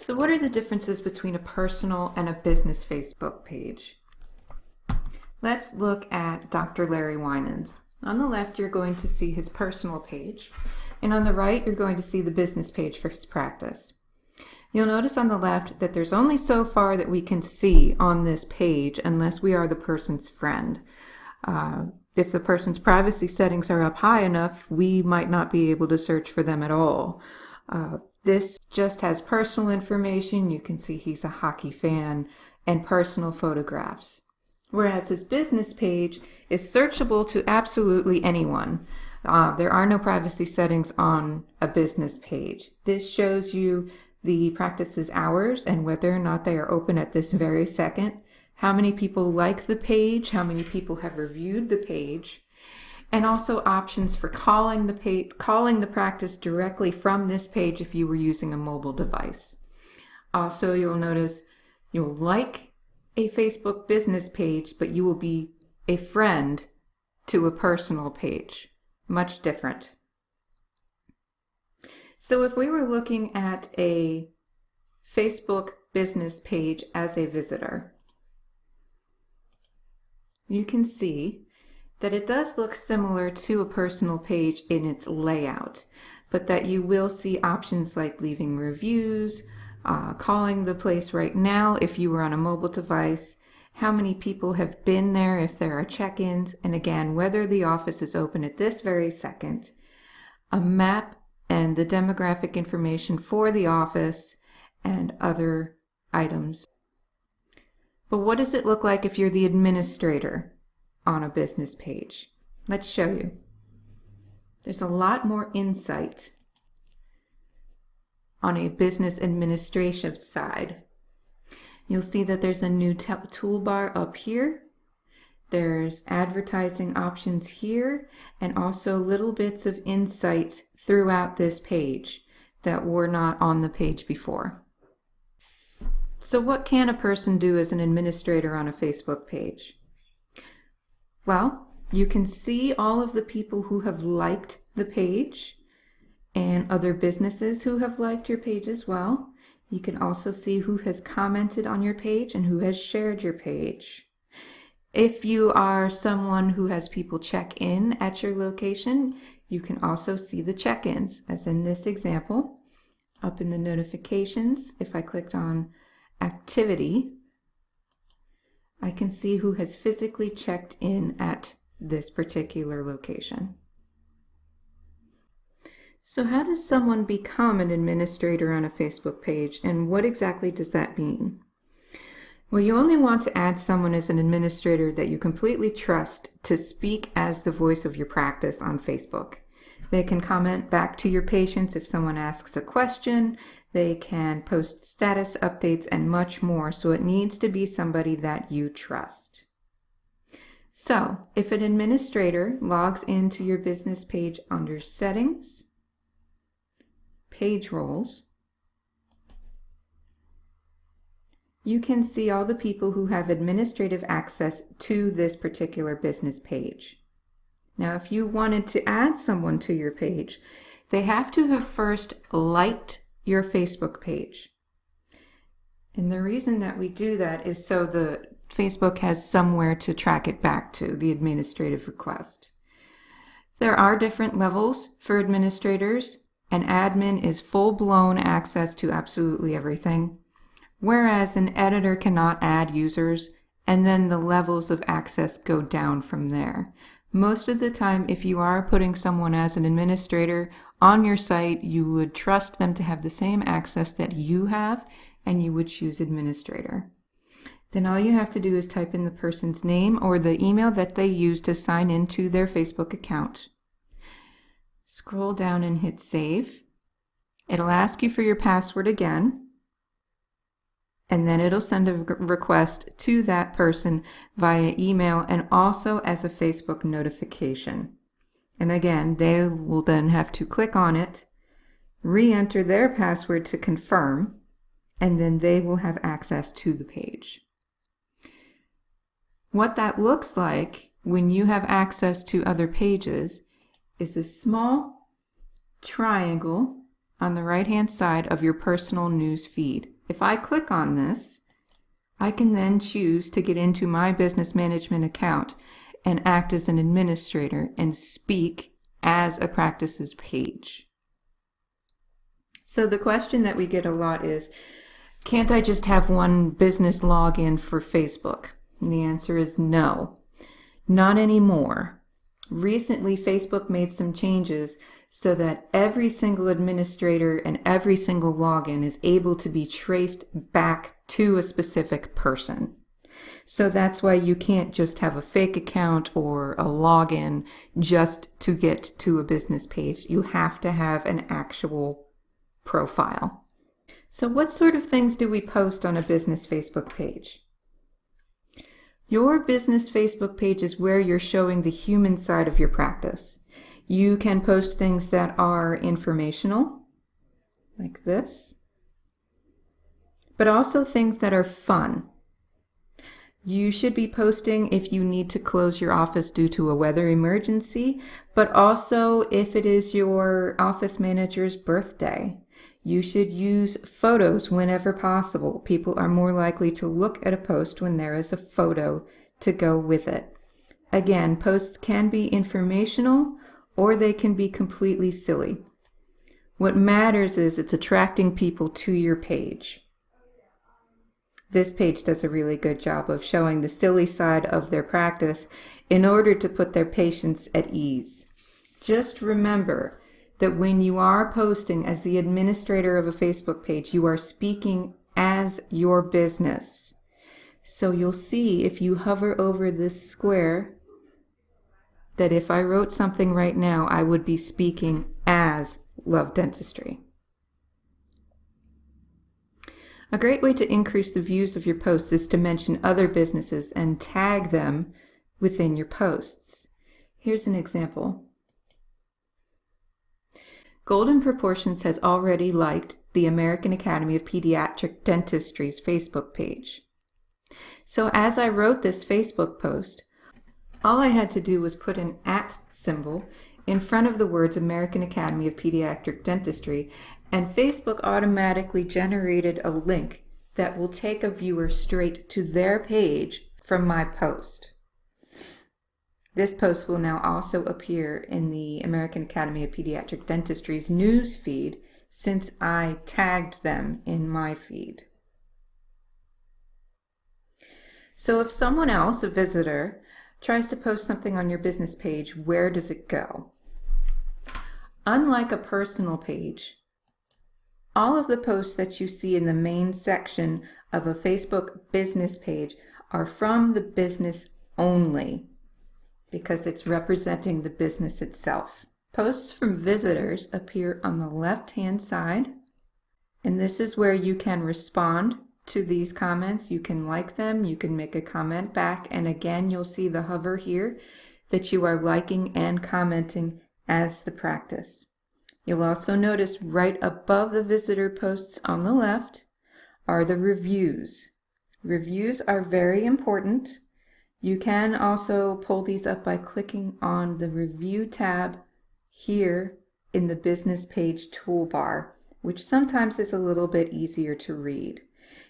So what are the differences between a personal and a business Facebook page? Let's look at Dr. Larry Winans. On the left, you're going to see his personal page, and on the right, you're going to see the business page for his practice. You'll notice on the left that there's only so far that we can see on this page unless we are the person's friend. If the person's privacy settings are up high enough, we might not be able to search for them at all. This just has personal information. You can see he's a hockey fan and personal photographs. Whereas his business page is searchable to absolutely anyone. There are no privacy settings on a business page. This shows you the practice's hours and whether or not they are open at this very second, how many people like the page, how many people have reviewed the page, and also options for calling the practice directly from this page if you were using a mobile device. Also, you'll notice you'll like a Facebook business page, but you will be a friend to a personal page. Much different. So if we were looking at a Facebook business page as a visitor, you can see that it does look similar to a personal page in its layout, but that you will see options like leaving reviews, calling the place right now if you were on a mobile device, how many people have been there if there are check-ins, and again, whether the office is open at this very second, a map and the demographic information for the office and other items. But what does it look like if you're the administrator on a business page? Let's show you. There's a lot more insight on a business administration side. You'll see that there's a new toolbar up here. There's advertising options here, and also little bits of insight throughout this page that were not on the page before. So what can a person do as an administrator on a Facebook page? Well, you can see all of the people who have liked the page and other businesses who have liked your page as well. You can also see who has commented on your page and who has shared your page. If you are someone who has people check in at your location, you can also see the check-ins, as in this example. Up in the notifications, if I clicked on activity, I can see who has physically checked in at this particular location. So how does someone become an administrator on a Facebook page, and what exactly does that mean? Well, you only want to add someone as an administrator that you completely trust to speak as the voice of your practice on Facebook. They can comment back to your patients if someone asks a question. They can post status updates and much more. So it needs to be somebody that you trust. So if an administrator logs into your business page under Settings, Page Roles, you can see all the people who have administrative access to this particular business page. Now, if you wanted to add someone to your page, they have to have first liked your Facebook page. And the reason that we do that is so the Facebook has somewhere to track it back to, the administrative request. There are different levels for administrators. An admin is full-blown access to absolutely everything, whereas an editor cannot add users, and then the levels of access go down from there. Most of the time, if you are putting someone as an administrator on your site, you would trust them to have the same access that you have, and you would choose administrator. Then all you have to do is type in the person's name or the email that they use to sign into their Facebook account. Scroll down and hit Save. It'll ask you for your password again, and then it'll send a request to that person via email and also as a Facebook notification. And again, they will then have to click on it, re-enter their password to confirm, and then they will have access to the page. What that looks like when you have access to other pages is a small triangle on the right-hand side of your personal news feed. If I click on this, I can then choose to get into my business management account and act as an administrator and speak as a practices page. So the question that we get a lot is, can't I just have one business login for Facebook? And the answer is no, not anymore. Recently, Facebook made some changes so that every single administrator and every single login is able to be traced back to a specific person. So that's why you can't just have a fake account or a login just to get to a business page. You have to have an actual profile. So what sort of things do we post on a business Facebook page? Your business Facebook page is where you're showing the human side of your practice. You can post things that are informational, like this, but also things that are fun. You should be posting if you need to close your office due to a weather emergency, but also if it is your office manager's birthday. You should use photos whenever possible. People are more likely to look at a post when there is a photo to go with it. Again, posts can be informational or they can be completely silly. What matters is it's attracting people to your page. This page does a really good job of showing the silly side of their practice in order to put their patients at ease. Just remember that when you are posting as the administrator of a Facebook page, you are speaking as your business. So you'll see if you hover over this square that if I wrote something right now, I would be speaking as Love Dentistry. A great way to increase the views of your posts is to mention other businesses and tag them within your posts. Here's an example. Golden Proportions has already liked the American Academy of Pediatric Dentistry's Facebook page. So as I wrote this Facebook post, all I had to do was put an @ symbol in front of the words American Academy of Pediatric Dentistry, and Facebook automatically generated a link that will take a viewer straight to their page from my post. This post will now also appear in the American Academy of Pediatric Dentistry's news feed since I tagged them in my feed. So if someone else, a visitor, tries to post something on your business page, where does it go? Unlike a personal page, all of the posts that you see in the main section of a Facebook business page are from the business only, because it's representing the business itself. Posts from visitors appear on the left-hand side, and this is where you can respond to these comments. You can like them, you can make a comment back, and again, you'll see the hover here that you are liking and commenting as the practice. You'll also notice right above the visitor posts on the left are the reviews. Reviews are very important. You can also pull these up by clicking on the Review tab here in the Business Page toolbar, which sometimes is a little bit easier to read.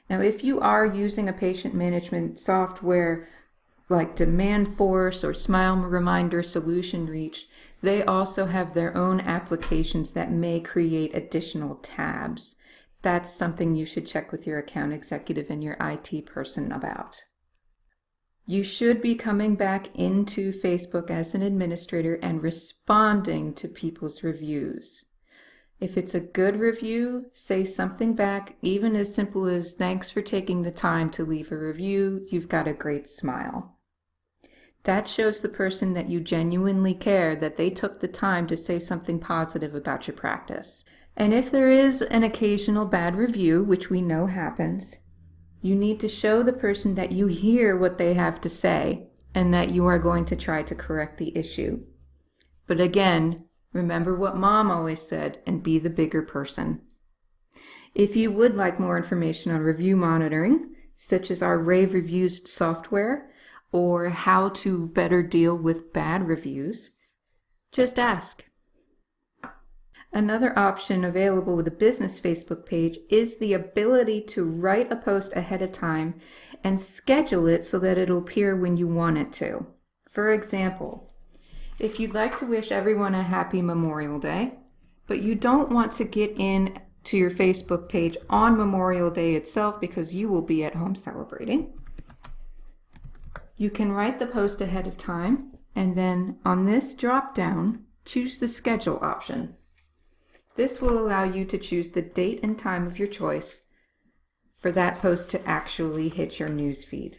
Now, if you are using a patient management software like DemandForce or Smile Reminder Solution Reach, they also have their own applications that may create additional tabs. That's something you should check with your account executive and your IT person about. You should be coming back into Facebook as an administrator and responding to people's reviews. If it's a good review, say something back, even as simple as "Thanks for taking the time to leave a review. You've got a great smile." That shows the person that you genuinely care, that they took the time to say something positive about your practice. And if there is an occasional bad review, which we know happens, you need to show the person that you hear what they have to say and that you are going to try to correct the issue. But again, remember what Mom always said, and be the bigger person. If you would like more information on review monitoring, such as our rave reviews software, or how to better deal with bad reviews, just ask. Another option available with a business Facebook page is the ability to write a post ahead of time and schedule it so that it'll appear when you want it to. For example, if you'd like to wish everyone a happy Memorial Day, but you don't want to get in to your Facebook page on Memorial Day itself because you will be at home celebrating, you can write the post ahead of time and then on this drop down, choose the schedule option. This will allow you to choose the date and time of your choice for that post to actually hit your news feed.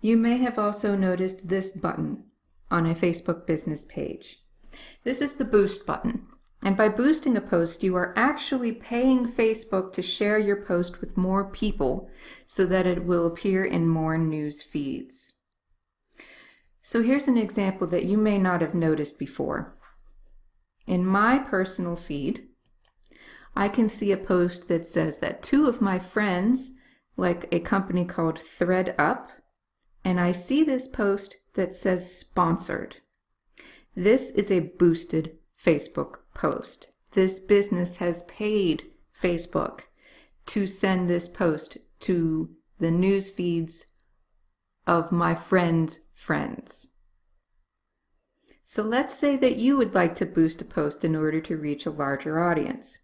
You may have also noticed this button on a Facebook business page. This is the boost button, and by boosting a post, you are actually paying Facebook to share your post with more people so that it will appear in more news feeds. So here's an example that you may not have noticed before. In my personal feed, I can see a post that says that 2 of my friends like a company called ThreadUp, and I see this post that says sponsored. This is a boosted Facebook post. This business has paid Facebook to send this post to the news feeds of my friends' friends. So let's say that you would like to boost a post in order to reach a larger audience.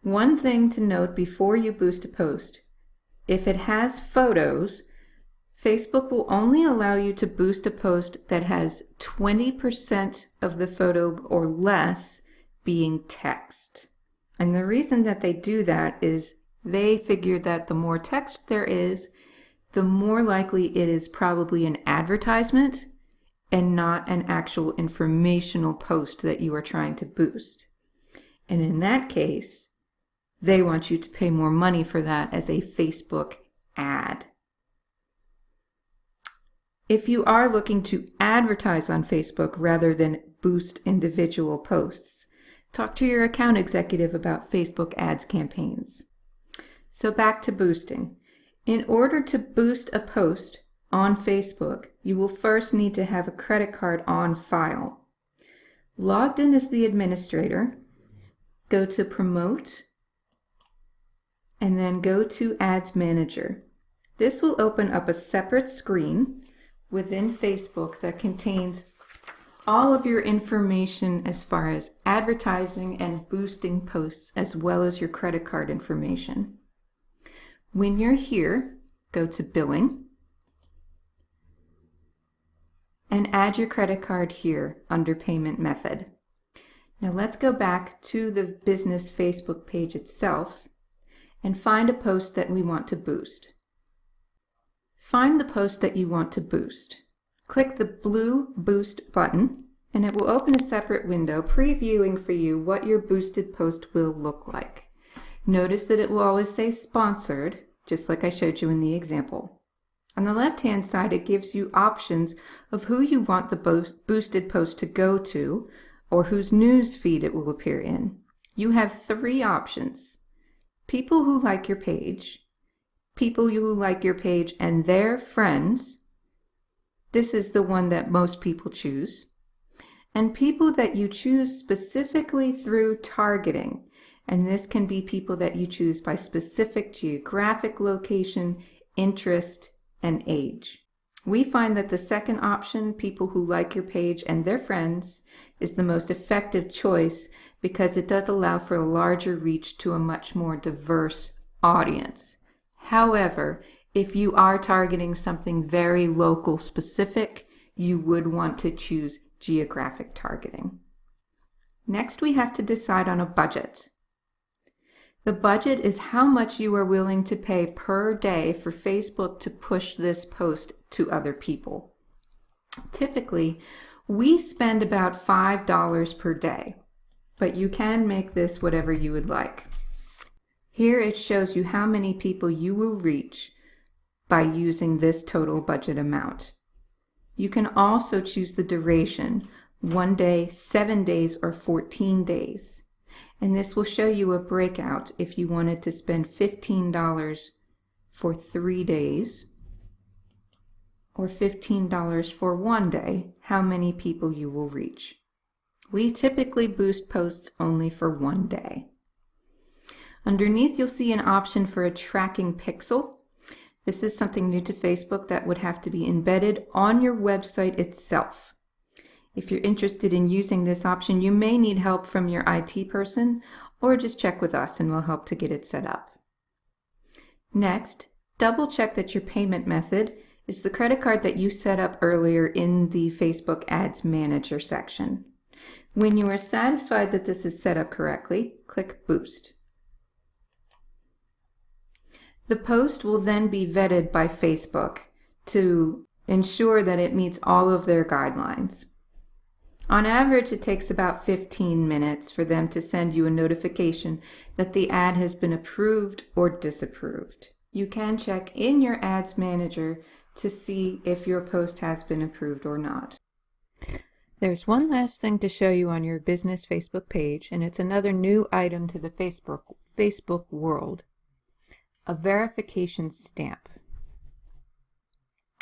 One thing to note before you boost a post, if it has photos, Facebook will only allow you to boost a post that has 20% of the photo or less being text. And the reason that they do that is they figure that the more text there is, the more likely it is probably an advertisement and not an actual informational post that you are trying to boost. And in that case, they want you to pay more money for that as a Facebook ad. If you are looking to advertise on Facebook rather than boost individual posts, talk to your account executive about Facebook ads campaigns. So back to boosting. In order to boost a post on Facebook, you will first need to have a credit card on file. Logged in as the administrator, go to Promote, and then go to Ads Manager. This will open up a separate screen within Facebook that contains all of your information as far as advertising and boosting posts, as well as your credit card information. When you're here, go to Billing and add your credit card here under Payment Method. Now let's go back to the business Facebook page itself and find a post that we want to boost. Find the post that you want to boost. Click the blue Boost button and it will open a separate window previewing for you what your boosted post will look like. Notice that it will always say sponsored, just like I showed you in the example. On the left-hand side, it gives you options of who you want the boosted post to go to or whose news feed it will appear in. You have 3 options: people who like your page, people who like your page and their friends. This is the one that most people choose. And people that you choose specifically through targeting. And this can be people that you choose by specific geographic location, interest, and age. We find that the second option, people who like your page and their friends, is the most effective choice because it does allow for a larger reach to a much more diverse audience. However, if you are targeting something very local specific, you would want to choose geographic targeting. Next, we have to decide on a budget. The budget is how much you are willing to pay per day for Facebook to push this post to other people. Typically, we spend about $5 per day, but you can make this whatever you would like. Here it shows you how many people you will reach by using this total budget amount. You can also choose the duration, 1 day, 7 days, or 14 days. And this will show you a breakout if you wanted to spend $15 for 3 days, or $15 for one day, how many people you will reach. We typically boost posts only for one day. Underneath, you'll see an option for a tracking pixel. This is something new to Facebook that would have to be embedded on your website itself. If you're interested in using this option, you may need help from your IT person, or just check with us and we'll help to get it set up. Next, double check that your payment method is the credit card that you set up earlier in the Facebook Ads Manager section. When you are satisfied that this is set up correctly, click Boost. The post will then be vetted by Facebook to ensure that it meets all of their guidelines. On average, it takes about 15 minutes for them to send you a notification that the ad has been approved or disapproved. You can check in your Ads Manager to see if your post has been approved or not. There's one last thing to show you on your business Facebook page, and it's another new item to the Facebook world. A verification stamp.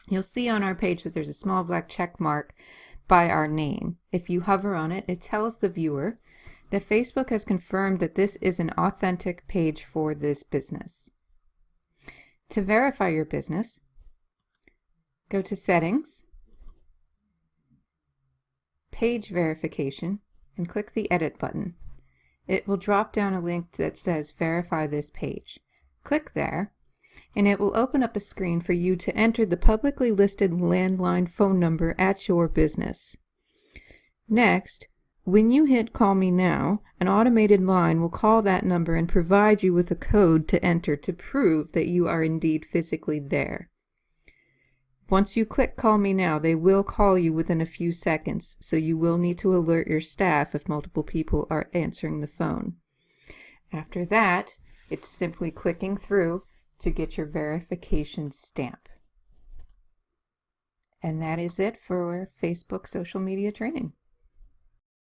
You'll see on our page that there's a small black check mark by our name. If you hover on it, it tells the viewer that Facebook has confirmed that this is an authentic page for this business. To verify your business, go to Settings, Page Verification, and click the Edit button. It will drop down a link that says Verify this page. Click there, and it will open up a screen for you to enter the publicly listed landline phone number at your business. Next, when you hit Call Me Now, an automated line will call that number and provide you with a code to enter to prove that you are indeed physically there. Once you click Call Me Now, they will call you within a few seconds, so you will need to alert your staff if multiple people are answering the phone. After that, it's simply clicking through to get your verification stamp. And that is it for Facebook social media training.